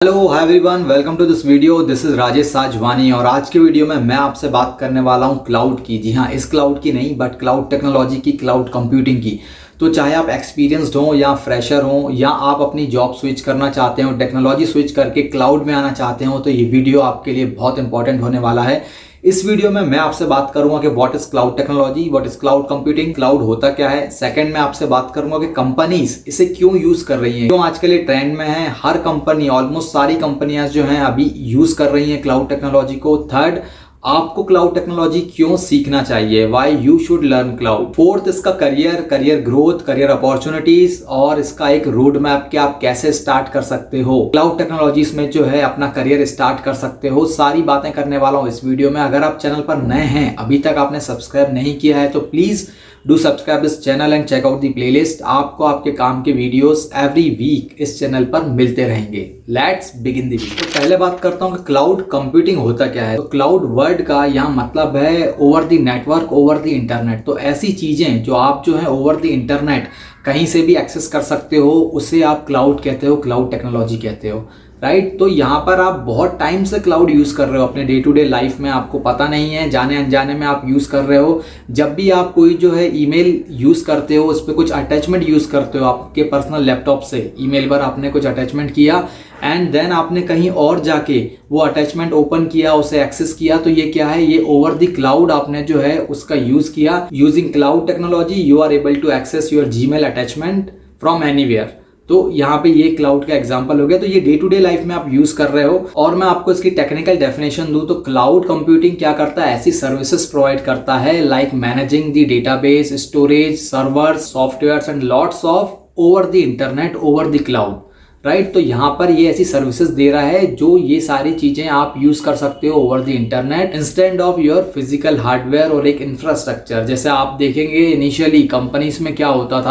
Hello hi everyone, welcome to this video. This is Rajesh Sajwani और आज के वीडियो में मैं आपसे बात करने वाला हूं क्लाउड की। जी हाँ, इस क्लाउड की नहीं बट क्लाउड टेक्नोलॉजी की, क्लाउड कंप्यूटिंग की। तो चाहे आप एक्सपीरियंस्ड हो या फ्रेशर हो या आप अपनी जॉब स्विच करना चाहते हो, टेक्नोलॉजी स्विच करके क्लाउड में आना चाहते हो, तो ये वीडियो आपके लिए बहुत इंपॉर्टेंट होने वाला है। इस वीडियो में मैं आपसे बात करूंगा कि what is cloud technology, what is cloud computing, cloud होता क्या है। सेकंड में आपसे बात करूंगा कि कंपनीज इसे क्यों यूज कर रही हैं, क्यों आजकल ये ट्रेंड में है। हर कंपनी, ऑलमोस्ट सारी कंपनियां जो हैं अभी यूज कर रही हैं क्लाउड टेक्नोलॉजी को। थर्ड, आपको क्लाउड टेक्नोलॉजी क्यों सीखना चाहिए, why you should learn cloud. Fourth, इसका करियर ग्रोथ, करियर अपॉर्चुनिटीज और इसका एक रोड मैप कि आप कैसे स्टार्ट कर सकते हो क्लाउड टेक्नोलॉजीज में जो है अपना करियर स्टार्ट कर सकते हो। सारी बातें करने वाला हूं इस वीडियो में। अगर आप चैनल पर नए हैं, अभी तक आपने सब्सक्राइब नहीं किया है, तो please do subscribe this channel and check out the playlist. आपको आपके काम के वीडियोस एवरी वीक इस चैनल पर मिलते रहेंगे। Let's begin the video. तो पहले बात करता हूं कि क्लाउड कंप्यूटिंग होता क्या है। तो क्लाउड वर्ड का यहाँ मतलब है over the network, over the internet. तो ऐसी चीजें जो आप जो है ओवर द इंटरनेट कहीं से भी एक्सेस कर सकते हो, उसे आप क्लाउड कहते हो, क्लाउड टेक्नोलॉजी कहते हो, राइट। तो यहाँ पर आप बहुत टाइम से क्लाउड यूज कर रहे हो अपने डे टू डे लाइफ में, आपको पता नहीं है, जाने अनजाने में आप यूज कर रहे हो। जब भी आप कोई जो है ईमेल यूज करते हो, उस पर कुछ अटैचमेंट यूज करते हो, आपके पर्सनल लैपटॉप से ईमेल पर आपने कुछ अटैचमेंट किया एंड देन आपने कहीं और जाके वो अटैचमेंट ओपन किया, उसे एक्सेस किया, तो ये क्या है, ये ओवर द क्लाउड आपने जो है उसका यूज किया। Using cloud technology you are able to access your Gmail attachment from anywhere. तो यहाँ पे ये क्लाउड का एग्जांपल हो गया। तो ये डे टू डे लाइफ में आप यूज कर रहे हो। और मैं आपको इसकी टेक्निकल डेफिनेशन दूं तो क्लाउड कंप्यूटिंग क्या करता है, ऐसी सर्विसेज प्रोवाइड करता है like managing the database, storage, servers, softwares and lots of over the internet, over the cloud, right. तो यहाँ पर ये ऐसी सर्विसेज दे रहा है जो ये सारी चीजें आप यूज कर सकते हो over the internet instead of your physical hardware और एक इंफ्रास्ट्रक्चर। जैसे आप देखेंगे इनिशियली कंपनीज में क्या होता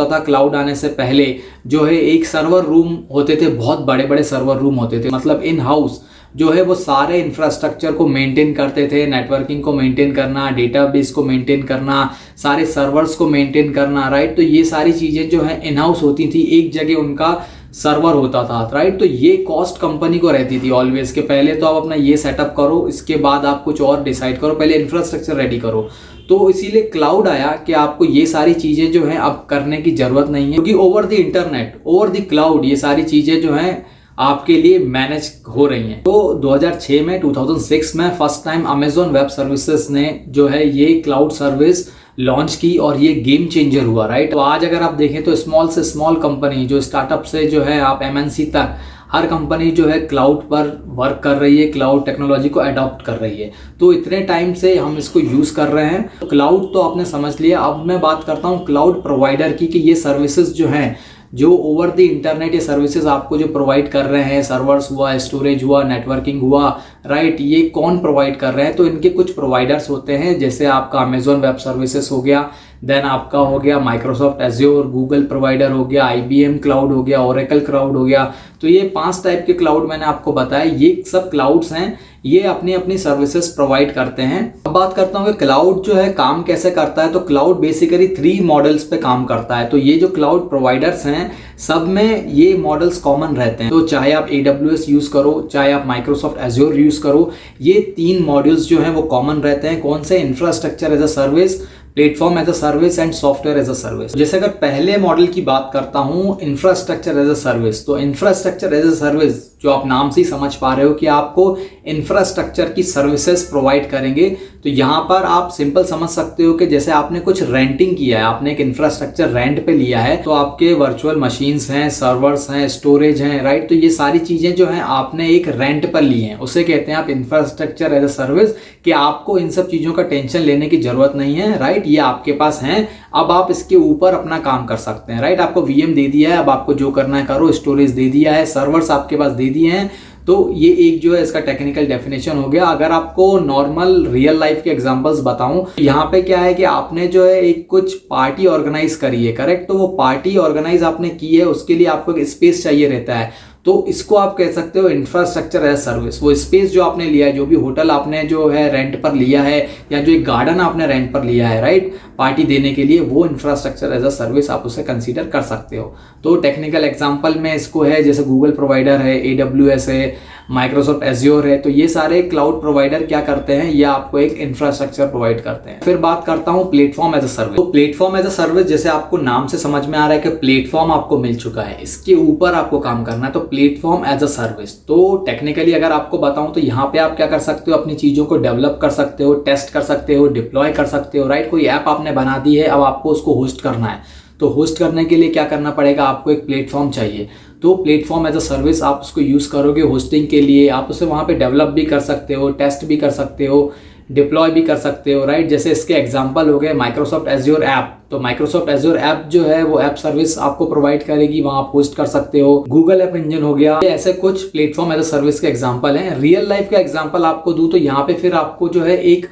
था, क्लाउड आने से पहले जो है एक सर्वर रूम होते थे, बहुत बड़े बड़े सर्वर रूम होते थे, मतलब इन हाउस जो है वो सारे इंफ्रास्ट्रक्चर को मेंटेन करते थे, नेटवर्किंग को मेंटेन करना, डेटाबेस को मेंटेन करना, सारे सर्वर्स को मेंटेन करना, राइट। तो ये सारी चीजें जो है इन हाउस होती थी, एक जगह उनका सर्वर होता था, राइट। तो ये कॉस्ट कंपनी को रहती थी ऑलवेज के पहले तो आप अपना ये सेटअप करो, इसके बाद आप कुछ और डिसाइड करो, पहले इंफ्रास्ट्रक्चर रेडी करो। तो इसीलिए क्लाउड आया कि आपको ये सारी चीजें जो है अब करने की जरूरत नहीं है, क्योंकि over the internet, over the cloud ये सारी चीजें जो हैं आपके लिए मैनेज हो रही हैं। तो 2006 में first time Amazon web services ने जो है ये क्लाउड सर्विस लॉन्च की और ये गेम चेंजर हुआ, राइट। तो आज अगर आप देखें तो स्मॉल से स्मॉल कंपनी, जो स्टार्टअप से जो है आप एमएनसी तक, हर कंपनी जो है क्लाउड पर वर्क कर रही है, क्लाउड टेक्नोलॉजी को अडॉप्ट कर रही है। तो इतने टाइम से हम इसको यूज कर रहे हैं। तो क्लाउड तो आपने समझ लिया। अब मैं बात करता हूँ क्लाउड प्रोवाइडर की कि ये सर्विसेज जो हैं, जो ओवर द इंटरनेट ये सर्विसेज आपको जो प्रोवाइड कर रहे हैं, सर्वर्स हुआ, स्टोरेज हुआ, नेटवर्किंग हुआ, राइट, ये कौन प्रोवाइड कर रहे हैं। तो इनके कुछ प्रोवाइडर्स होते हैं, जैसे आपका अमेजॉन वेब सर्विसेज हो गया, देन आपका हो गया माइक्रोसॉफ्ट एज्योर, गूगल प्रोवाइडर हो गया, आईबीएम क्लाउड हो गया, ओरेकल क्लाउड हो गया। तो ये 5 टाइप के क्लाउड मैंने आपको बताया, ये सब क्लाउड्स हैं, ये अपनी अपनी सर्विसेज प्रोवाइड करते हैं। अब बात करता हूँ कि क्लाउड जो है काम कैसे करता है। तो क्लाउड बेसिकली 3 मॉडल्स पे काम करता है। तो ये जो क्लाउड प्रोवाइडर्स हैं, सब में ये मॉडल्स कॉमन रहते हैं। तो चाहे आप AWS यूज करो, चाहे आप माइक्रोसॉफ्ट एज्योर यूज करो, ये 3 मॉड्यूल्स जो हैं वो कॉमन रहते हैं। कौन से? Infrastructure as a service, platform as a service and software as a service. जैसे अगर पहले मॉडल की बात करता हूं, इंफ्रास्ट्रक्चर एज अ सर्विस, तो इंफ्रास्ट्रक्चर एज अ सर्विस जो आप नाम से ही समझ पा रहे हो कि आपको इंफ्रास्ट्रक्चर की सर्विसेज प्रोवाइड करेंगे। तो यहां पर आप सिंपल समझ सकते हो कि जैसे आपने कुछ रेंटिंग किया है, आपने एक इंफ्रास्ट्रक्चर रेंट पे लिया है, तो आपके वर्चुअल मशीन्स हैं, सर्वर्स हैं, स्टोरेज हैं, राइट। तो ये सारी चीजें जो हैं आपने एक रेंट पर ली हैं, उसे कहते हैं आप इंफ्रास्ट्रक्चर एज अ सर्विस, कि आपको इन सब चीजों का टेंशन लेने की जरूरत नहीं है, राइट। ये आपके पास हैं, अब आप इसके ऊपर अपना काम कर सकते हैं, राइट। आपको VM दे दिया है, अब आपको जो करना है करो, स्टोरेज दे दिया है, सर्वर्स आपके पास दे दिए हैं। तो ये एक जो है इसका टेक्निकल डेफिनेशन हो गया। अगर आपको नॉर्मल रियल लाइफ के एग्जांपल्स बताऊं, यहाँ पे क्या है कि आपने जो है एक कुछ पार्टी ऑर्गेनाइज करी है, करेक्ट। तो वो पार्टी ऑर्गेनाइज आपने की है, उसके लिए आपको एक स्पेस चाहिए रहता है। तो इसको आप कह सकते हो इंफ्रास्ट्रक्चर एज सर्विस। वो स्पेस जो आपने लिया है, जो भी होटल आपने जो है रेंट पर लिया है, या जो एक गार्डन आपने रेंट पर लिया है, राइट, पार्टी देने के लिए, वो इंफ्रास्ट्रक्चर एज अ सर्विस आप उसे कंसीडर कर सकते हो। तो टेक्निकल एग्जांपल में इसको है, जैसे गूगल प्रोवाइडर है, AWS है, माइक्रोसॉफ्ट एज्योर है, तो ये सारे क्लाउड प्रोवाइडर क्या करते हैं, ये आपको एक इंफ्रास्ट्रक्चर प्रोवाइड करते हैं। फिर बात करता हूं प्लेटफॉर्म एज अ सर्विस। तो प्लेटफॉर्म एज अ सर्विस, जैसे आपको नाम से समझ में आ रहा है कि प्लेटफॉर्म आपको मिल चुका है, इसके ऊपर आपको काम करना है, तो प्लेटफॉर्म एज अ सर्विस। तो टेक्निकली अगर आपको बताऊं तो यहाँ पे आप क्या कर सकते हो, अपनी चीजों को डेवलप कर सकते हो, टेस्ट कर सकते हो, डिप्लॉय कर सकते हो, राइट। कोई ऐप आपने बना दी है, अब आपको उसको होस्ट करना है, तो होस्ट करने के लिए क्या करना पड़ेगा, आपको एक प्लेटफॉर्म चाहिए। तो प्लेटफॉर्म एज अ सर्विस आप उसको यूज करोगे होस्टिंग के लिए, आप उसे वहां पे डेवलप भी कर सकते हो, टेस्ट भी कर सकते हो, डिप्लॉय भी कर सकते हो, राइट। जैसे इसके एग्जांपल हो गए माइक्रोसॉफ्ट एज्योर ऐप। तो माइक्रोसॉफ्ट एज्योर ऐप जो है वो ऐप सर्विस आपको प्रोवाइड करेगी, वहां आप होस्ट कर सकते हो। गूगल ऐप इंजन हो गया, ऐसे कुछ प्लेटफॉर्म एज अ सर्विस के एग्जांपल हैं। रियल लाइफ का एग्जांपल आपको दूं तो यहाँ पे फिर आपको जो है एक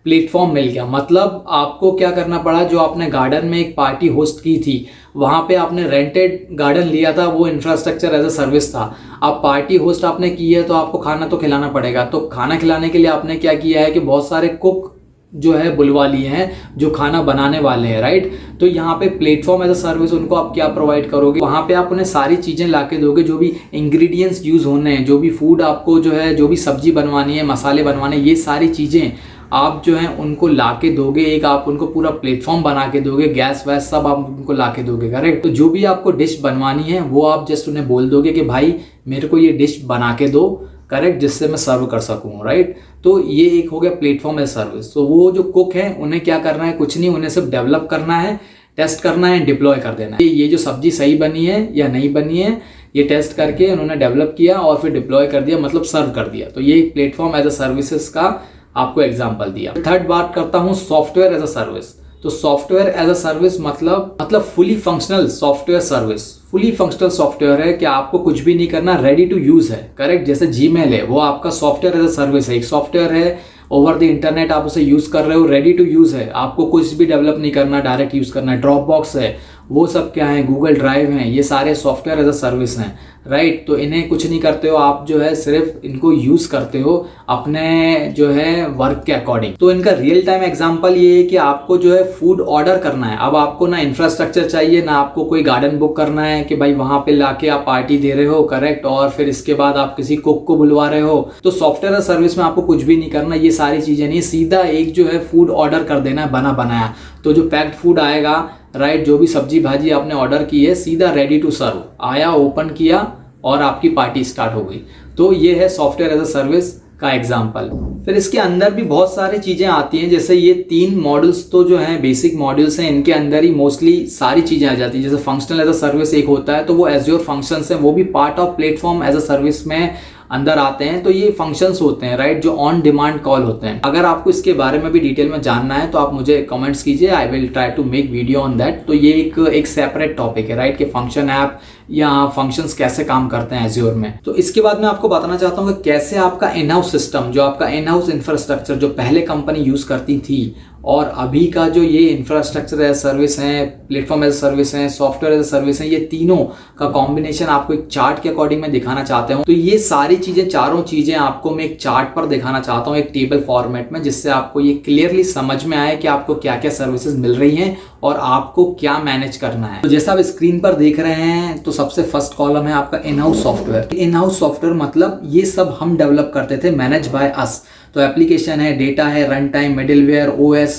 प्लेटफॉर्म मिल गया। मतलब आपको क्या करना पड़ा, जो आपने गार्डन में एक पार्टी होस्ट की थी, वहां पे आपने रेंटेड गार्डन लिया था, वो इंफ्रास्ट्रक्चर एज अ सर्विस था। अब पार्टी होस्ट आपने की है तो आपको खाना तो खिलाना पड़ेगा, तो खाना खिलाने के लिए आपने क्या किया है कि बहुत सारे कुक जो है बुलवा लिए हैं जो खाना बनाने वाले हैं, राइट। तो यहाँ पे प्लेटफॉर्म एज अ सर्विस उनको आप क्या प्रोवाइड करोगे, वहां पे आप उन्हें सारी चीजें लाके दोगे, जो भी इंग्रेडिएंट्स यूज होने हैं, जो भी फूड आपको जो है, जो भी सब्जी बनवानी है, मसाले बनवाने, ये सारी चीजें आप जो है उनको लाके दोगे। एक आप उनको पूरा प्लेटफॉर्म बना के दोगे, गैस वैस सब आप उनको लाके दोगे, करेक्ट। तो जो भी आपको डिश बनवानी है वो आप जस्ट उन्हें बोल दोगे कि भाई मेरे को ये डिश बना के दो, करेक्ट, जिससे मैं सर्व कर सकूं, राइट। तो ये एक हो गया प्लेटफॉर्म एज सर्विस। तो वो जो कुक है उन्हें क्या करना है, कुछ नहीं, उन्हें सिर्फ डेवलप करना है, टेस्ट करना है, डिप्लॉय कर देना है। ये जो सब्जी सही बनी है या नहीं बनी है, ये टेस्ट करके उन्होंने डेवलप किया और फिर डिप्लॉय कर दिया, मतलब सर्व कर दिया। तो ये प्लेटफॉर्म एज अ सर्विसेज का आपको एग्जांपल दिया। थर्ड बात करता हूं सॉफ्टवेयर एज अ सर्विस। तो सॉफ्टवेयर एज अ सर्विस मतलब fully functional software service. Fully functional software है कि आपको कुछ भी नहीं करना, रेडी टू यूज है, करेक्ट। जैसे जीमेल है, वो आपका सॉफ्टवेयर एज अ सर्विस है, एक सॉफ्टवेयर है, ओवर द इंटरनेट आप उसे यूज कर रहे हो, रेडी टू यूज है, आपको कुछ भी डेवलप नहीं करना, डायरेक्ट यूज करना है। ड्रॉप बॉक्स है, वो सब क्या है, गूगल ड्राइव है, ये सारे सॉफ्टवेयर एज अ सर्विस हैं, राइट। तो इन्हें कुछ नहीं करते हो आप, जो है सिर्फ इनको यूज करते हो अपने जो है वर्क के अकॉर्डिंग। तो इनका रियल टाइम एग्जांपल ये है कि आपको जो है फूड ऑर्डर करना है, अब आपको ना इंफ्रास्ट्रक्चर चाहिए, ना आपको कोई गार्डन बुक करना है कि भाई वहां पे लाके आप पार्टी दे रहे हो, करेक्ट, और फिर इसके बाद आप किसी कुक को बुलवा रहे हो। तो सॉफ्टवेयर एज सर्विस में आपको कुछ भी नहीं करना, ये सारी चीजें नहीं, सीधा एक जो है फूड ऑर्डर कर देना है, बना बनाया। तो जो पैक्ड फूड आएगा, राइट, जो भी सब्जी भाजी आपने ऑर्डर की है, सीधा रेडी टू सर्व आया, ओपन किया और आपकी पार्टी स्टार्ट हो गई। तो ये है सॉफ्टवेयर एज अ सर्विस का एग्जांपल। फिर इसके अंदर भी बहुत सारी चीजें आती हैं, जैसे ये 3 मॉड्यूल्स तो जो हैं बेसिक मॉड्यूल्स हैं, इनके अंदर ही मोस्टली सारी चीजें आ जाती हैं। जैसे फंक्शनल एज अ सर्विस एक होता है, तो वो एज्योर फंक्शंस हैं, वो भी part of platform as a service में अंदर आते हैं। तो ये फंक्शंस होते हैं, राइट, जो ऑन डिमांड कॉल होते हैं। अगर आपको इसके बारे में भी डिटेल में जानना है तो आप मुझे कमेंट्स कीजिए, I will try to make video on that. तो ये एक सेपरेट टॉपिक है, राइट, कि फंक्शन ऐप या फंक्शंस कैसे काम करते हैं एज्योर में। तो इसके बाद मैं आपको बताना चाहता हूँ कि कैसे आपका इन हाउस सिस्टम, जो आपका इन हाउस इंफ्रास्ट्रक्चर जो पहले कंपनी यूज करती थी, और अभी का जो ये इंफ्रास्ट्रक्चर एज सर्विस है, प्लेटफॉर्म एज सर्विस है, सॉफ्टवेयर एज सर्विस है, ये तीनों का कॉम्बिनेशन आपको एक चार्ट के अकॉर्डिंग मैं दिखाना चाहता हूँ। तो ये सारी चीजें, चारों चीजें आपको मैं एक चार्ट पर दिखाना चाहता हूँ, एक टेबल फॉर्मेट में, जिससे आपको ये क्लियरली समझ में आए कि आपको क्या क्या सर्विसेज मिल रही हैं और आपको क्या मैनेज करना है। तो जैसा आप स्क्रीन पर देख रहे हैं, तो सबसे फर्स्ट कॉलम है आपका in house software. In house software मतलब ये सब हम डेवलप करते थे, मैनेज बाय अस। तो एप्लीकेशन है, डेटा है, run time, middleware, OS,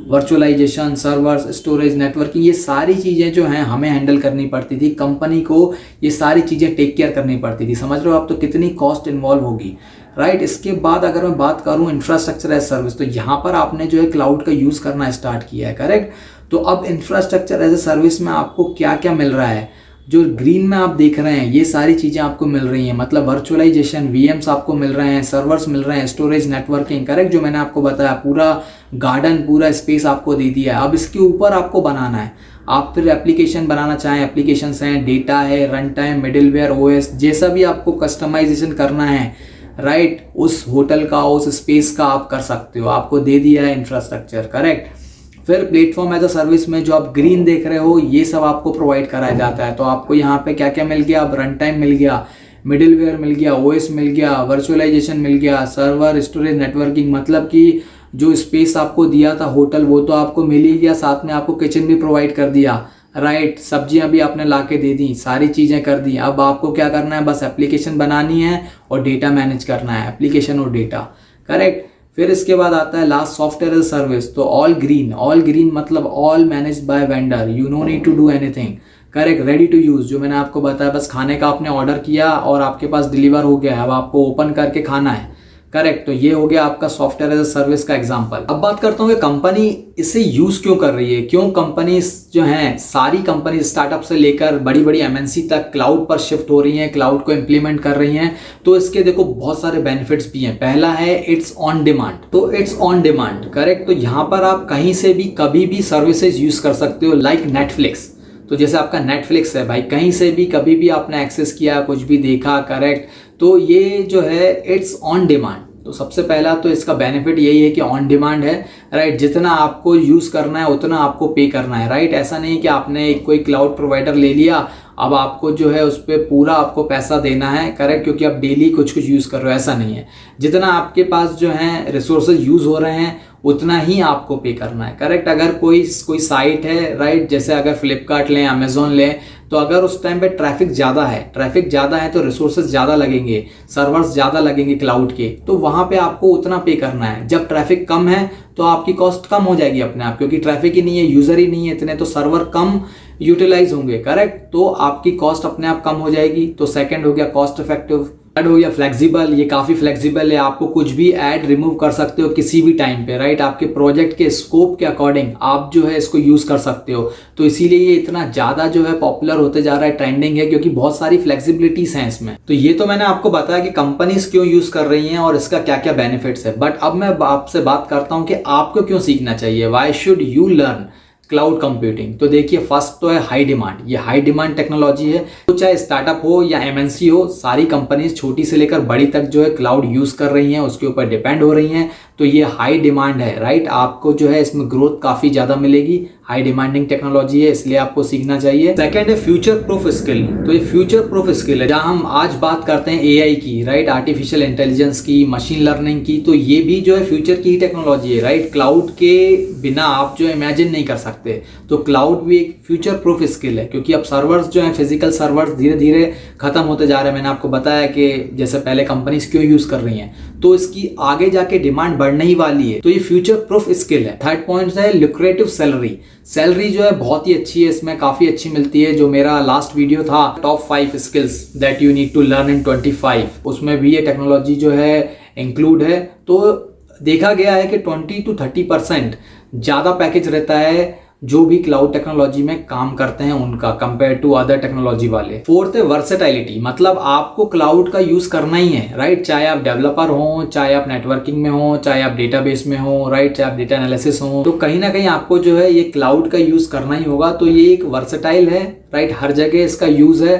virtualization, servers, storage, networking, ये सारी चीजें जो हैं हमें हैंडल करनी पड़ती थी। कंपनी को ये सारी चीजें टेक केयर करनी पड़ती थी। समझ रहे हो आप, तो कितनी कॉस्ट इन्वॉल्व होगी, राइट। इसके बाद अगर मैं बात करूं इंफ्रास्ट्रक्चर एज सर्विस, तो यहाँ पर आपने जो है क्लाउड का यूज करना स्टार्ट किया है, करेक्ट। तो अब इंफ्रास्ट्रक्चर एज ए सर्विस में आपको क्या क्या मिल रहा है, जो ग्रीन में आप देख रहे हैं, ये सारी चीजें आपको मिल रही हैं। मतलब वर्चुअलाइजेशन, वीएम्स आपको मिल रहे हैं, सर्वर्स मिल रहे हैं, स्टोरेज, नेटवर्किंग, करेक्ट, जो मैंने आपको बताया, पूरा गार्डन, पूरा स्पेस आपको दे दिया है। अब इसके ऊपर आपको बनाना है, आप फिर एप्लीकेशन बनाना चाहें, एप्लीकेशंस हैं, डेटा है, रन टाइम, मिडिलवेयर, ओएस, जैसा भी आपको कस्टमाइजेशन करना है, राइट, उस होटल का, उस स्पेस का आप कर सकते हो। आपको दे दिया है इंफ्रास्ट्रक्चर, करेक्ट। फिर प्लेटफॉर्म एज अ सर्विस में जो आप ग्रीन देख रहे हो, ये सब आपको प्रोवाइड कराया जाता है। तो आपको यहाँ पे क्या क्या मिल गया, अब रन टाइम मिल गया, मिडिलवेयर मिल गया, ओएस मिल गया, वर्चुअलाइजेशन मिल गया, सर्वर, स्टोरेज, नेटवर्किंग, मतलब कि जो स्पेस आपको दिया था होटल वो तो आपको मिल ही गया, साथ में आपको किचन भी प्रोवाइड कर दिया, राइट। सब्जियां भी आपने ला के दे दी, सारी चीज़ें कर दी। अब आपको क्या करना है, बस एप्लीकेशन बनानी है और डेटा मैनेज करना है, एप्लीकेशन और डेटा, करेक्ट। फिर इसके बाद आता है लास्ट सॉफ्टवेयर एज सर्विस। तो ऑल ग्रीन मतलब all managed by vendor, you no need to do anything, correct, ready to use. जो मैंने आपको बताया, बस खाने का आपने ऑर्डर किया और आपके पास डिलीवर हो गया, अब आपको ओपन करके खाना है, करेक्ट। तो ये हो गया आपका सॉफ्टवेयर एज अ सर्विस का एग्जांपल। अब बात करता हूँ कि कंपनी इसे यूज क्यों कर रही है, क्यों कंपनीज जो हैं, सारी कंपनी स्टार्टअप से लेकर बड़ी बड़ी एमएनसी तक क्लाउड पर शिफ्ट हो रही हैं, क्लाउड को इंप्लीमेंट कर रही हैं। तो इसके देखो बहुत सारे बेनिफिट्स भी हैं। पहला है इट्स ऑन डिमांड, तो इट्स ऑन डिमांड, करेक्ट। तो यहाँ पर आप कहीं से भी कभी भी सर्विसेज यूज कर सकते हो, लाइक नेटफ्लिक्स। तो जैसे आपका नेटफ्लिक्स है भाई, कहीं से भी कभी भी आपने एक्सेस किया, कुछ भी देखा, करेक्ट। तो ये जो है इट्स ऑन डिमांड। तो सबसे पहला तो इसका बेनिफिट यही है कि ऑन डिमांड है, राइट। जितना आपको यूज करना है उतना आपको पे करना है, राइट। ऐसा नहीं कि आपने कोई क्लाउड प्रोवाइडर ले लिया, अब आपको जो है उस पर पूरा आपको पैसा देना है, करेक्ट, क्योंकि आप डेली कुछ कुछ यूज कर रहे हो, ऐसा नहीं है। जितना आपके पास जो है रिसोर्सेज यूज हो रहे हैं उतना ही आपको पे करना है, करेक्ट। अगर कोई साइट है, राइट, जैसे अगर फ्लिपकार्ट लें, अमेजोन लें, तो अगर उस टाइम पे ट्रैफिक ज़्यादा है तो रिसोर्सेज ज़्यादा लगेंगे, सर्वर्स ज़्यादा लगेंगे क्लाउड के, तो वहाँ पे आपको उतना पे करना है। जब ट्रैफिक कम है तो आपकी कॉस्ट कम हो जाएगी अपने आप, क्योंकि ट्रैफिक ही नहीं है, यूज़र ही नहीं है इतने, तो सर्वर कम यूटिलाइज होंगे, करेक्ट। तो आपकी कॉस्ट अपने आप कम हो जाएगी। तो सेकंड हो गया कॉस्ट इफेक्टिव। थर्ड हो गया फ्लेक्सिबल, ये काफ़ी फ्लेक्सिबल है, आपको कुछ भी ऐड रिमूव कर सकते हो किसी भी टाइम पे, राइट। आपके प्रोजेक्ट के स्कोप के अकॉर्डिंग आप जो है इसको यूज़ कर सकते हो। तो इसीलिए ये इतना ज़्यादा जो है पॉपुलर होते जा रहा है, ट्रेंडिंग है, क्योंकि बहुत सारी फ्लेक्सिबिलिटीज हैं इसमें। तो ये तो मैंने आपको बताया कि कंपनीज क्यों यूज़ कर रही हैं और इसका क्या क्या बेनिफिट्स है। बट अब मैं आपसे बात करता हूँ कि आपको क्यों सीखना चाहिए, why should you learn cloud computing. तो देखिए, फर्स्ट तो है हाई डिमांड। ये हाई डिमांड टेक्नोलॉजी है, तो चाहे स्टार्टअप हो या एमएनसी हो, सारी कंपनीज छोटी से लेकर बड़ी तक जो है क्लाउड यूज कर रही हैं, उसके ऊपर डिपेंड हो रही हैं। तो ये हाई डिमांड है, राइट। आपको जो है इसमें ग्रोथ काफी ज्यादा मिलेगी, हाई डिमांडिंग टेक्नोलॉजी है, इसलिए आपको सीखना चाहिए। सेकंड है फ्यूचर प्रूफ स्किल। तो ये फ्यूचर प्रूफ स्किल है, जहां हम आज बात करते हैं एआई की, राइट, आर्टिफिशियल इंटेलिजेंस की, मशीन लर्निंग की, तो ये भी जो है फ्यूचर की ही टेक्नोलॉजी है, राइट। क्लाउड के बिना आप जो इमेजिन नहीं कर सकते। तो क्लाउड भी एक फ्यूचर प्रूफ स्किल है, क्योंकि अब सर्वर्स जो है, फिजिकल सर्वर्स धीरे धीरे खत्म होते जा रहे हैं। मैंने आपको बताया कि जैसे पहले कंपनीज क्यों यूज कर रही हैं, तो इसकी आगे जाके डिमांड बढ़ने ही वाली है। तो ये फ्यूचर प्रूफ स्किल है। थर्ड पॉइंट है लुक्रेटिव सैलरी। सैलरी जो है बहुत ही अच्छी है, इसमें काफी अच्छी मिलती है। जो मेरा लास्ट वीडियो था top 5 skills that you need to learn in 25, उसमें भी ये टेक्नोलॉजी जो है इंक्लूड है। तो देखा गया है कि 20 to 30% ज्यादा पैकेज रहता है जो भी क्लाउड टेक्नोलॉजी में काम करते हैं उनका, कंपेयर टू अदर टेक्नोलॉजी वाले। फोर्थ है वर्सेटाइलिटी, मतलब आपको क्लाउड का यूज करना ही है, राइट। चाहे आप डेवलपर हो, चाहे आप नेटवर्किंग में हो, चाहे आप डेटाबेस में हो, राइट, चाहे आप डेटा एनालिसिस हो, तो कहीं ना कहीं आपको जो है ये क्लाउड का यूज करना ही होगा। तो ये एक वर्सेटाइल है, राइट, हर जगह इसका यूज है,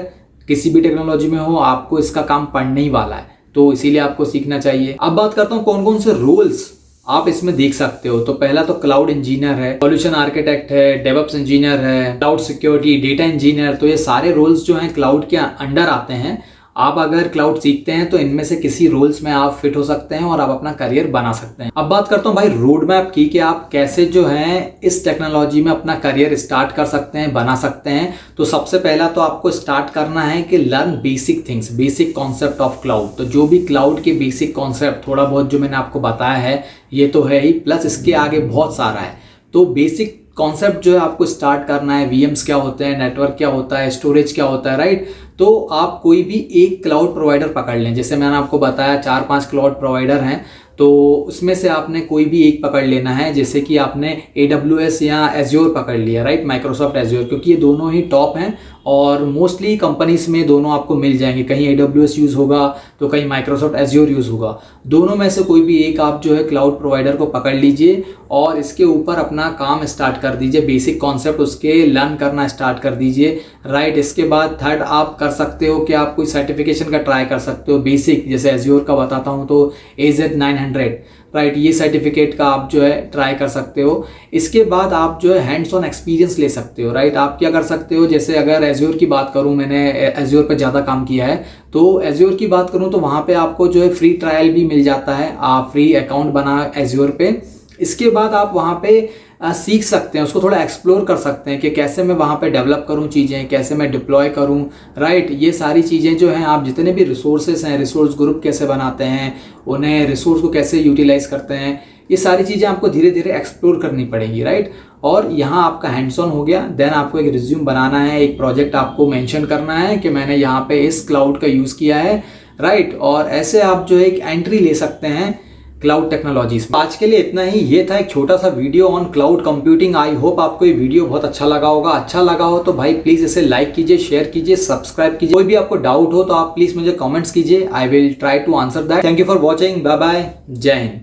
किसी भी टेक्नोलॉजी में हो आपको इसका काम पढ़ने ही वाला है, तो इसीलिए आपको सीखना चाहिए। अब बात करता हूँ कौन कौन से रोल्स आप इसमें देख सकते हो। तो पहला तो क्लाउड इंजीनियर है, सॉल्यूशन आर्किटेक्ट है, डेवऑप्स इंजीनियर है, क्लाउड सिक्योरिटी, डेटा इंजीनियर। तो ये सारे रोल्स जो हैं क्लाउड के अंडर आते हैं। आप अगर क्लाउड सीखते हैं तो इनमें से किसी रोल्स में आप फिट हो सकते हैं और आप अपना करियर बना सकते हैं। अब बात करता हूं भाई रोड मैप की, कि आप कैसे जो है इस टेक्नोलॉजी में अपना करियर स्टार्ट कर सकते हैं, बना सकते हैं। तो सबसे पहला तो आपको स्टार्ट करना है कि learn basic things, basic concept of cloud. तो जो भी क्लाउड के बेसिक कॉन्सेप्ट थोड़ा बहुत जो मैंने आपको बताया है ये तो है ही, प्लस इसके आगे बहुत सारा है। तो बेसिक कॉन्सेप्ट जो है आपको स्टार्ट करना है। वीएम्स क्या होते हैं, नेटवर्क क्या होता है, स्टोरेज क्या होता है, राइट। तो आप कोई भी एक क्लाउड प्रोवाइडर पकड़ लें, जैसे मैंने आपको बताया 4-5 क्लाउड प्रोवाइडर हैं, तो उसमें से आपने कोई भी एक पकड़ लेना है। जैसे कि आपने AWS या एज्योर पकड़ लिया, राइट, माइक्रोसॉफ्ट एज्योर, क्योंकि ये दोनों ही टॉप हैं और मोस्टली कंपनीज में दोनों आपको मिल जाएंगे। कहीं AWS यूज़ होगा तो कहीं माइक्रोसॉफ्ट एज्योर यूज़ होगा। दोनों में से कोई भी एक आप जो है क्लाउड प्रोवाइडर को पकड़ लीजिए और इसके ऊपर अपना काम स्टार्ट कर दीजिए, बेसिक कॉन्सेप्ट उसके लर्न करना स्टार्ट कर दीजिए, राइट। इसके बाद थर्ड आप कर सकते हो कि आप कोई सर्टिफिकेशन का ट्राई कर सकते हो बेसिक, जैसे एज्योर का बताता हूँ तो AZ900, राइट, ये सर्टिफिकेट का आप जो है ट्राई कर सकते हो। इसके बाद आप जो है हैंड्स ऑन एक्सपीरियंस ले सकते हो, राइट। आप क्या कर सकते हो, जैसे अगर एज्योर की बात करूं, मैंने एज्योर पे ज़्यादा काम किया है, तो एज्योर की बात करूं तो वहाँ पे आपको जो है फ्री ट्रायल भी मिल जाता है। आप फ्री अकाउंट बना एज्योर पे, इसके बाद आप वहाँ पे सीख सकते हैं, उसको थोड़ा एक्सप्लोर कर सकते हैं कि कैसे मैं वहाँ पे डेवलप करूँ चीज़ें, कैसे मैं डिप्लॉय करूँ, राइट। ये सारी चीज़ें जो हैं, आप जितने भी रिसोर्सेस हैं, रिसोर्स ग्रुप कैसे बनाते हैं, उन्हें रिसोर्स को कैसे यूटिलाइज करते हैं, ये सारी चीज़ें आपको धीरे धीरे एक्सप्लोर करनी पड़ेगी, राइट। और यहाँ आपका हैंड्स ऑन हो गया। देन आपको एक रिज्यूम बनाना है, एक प्रोजेक्ट आपको मेंशन करना है कि मैंने यहाँ पे इस क्लाउड का यूज़ किया है, राइट। और ऐसे आप जो एक एंट्री ले सकते हैं क्लाउड टेक्नोलॉजीज। आज के लिए इतना ही, ये था एक छोटा सा video on cloud computing. I hope आपको ये वीडियो बहुत अच्छा लगा होगा। अच्छा लगा हो तो भाई प्लीज इसे लाइक कीजिए, शेयर कीजिए, सब्सक्राइब कीजिए। कोई भी आपको डाउट हो तो आप प्लीज मुझे कमेंट्स कीजिए, I will try to answer that. Thank you for watching, bye bye, जय हिंद।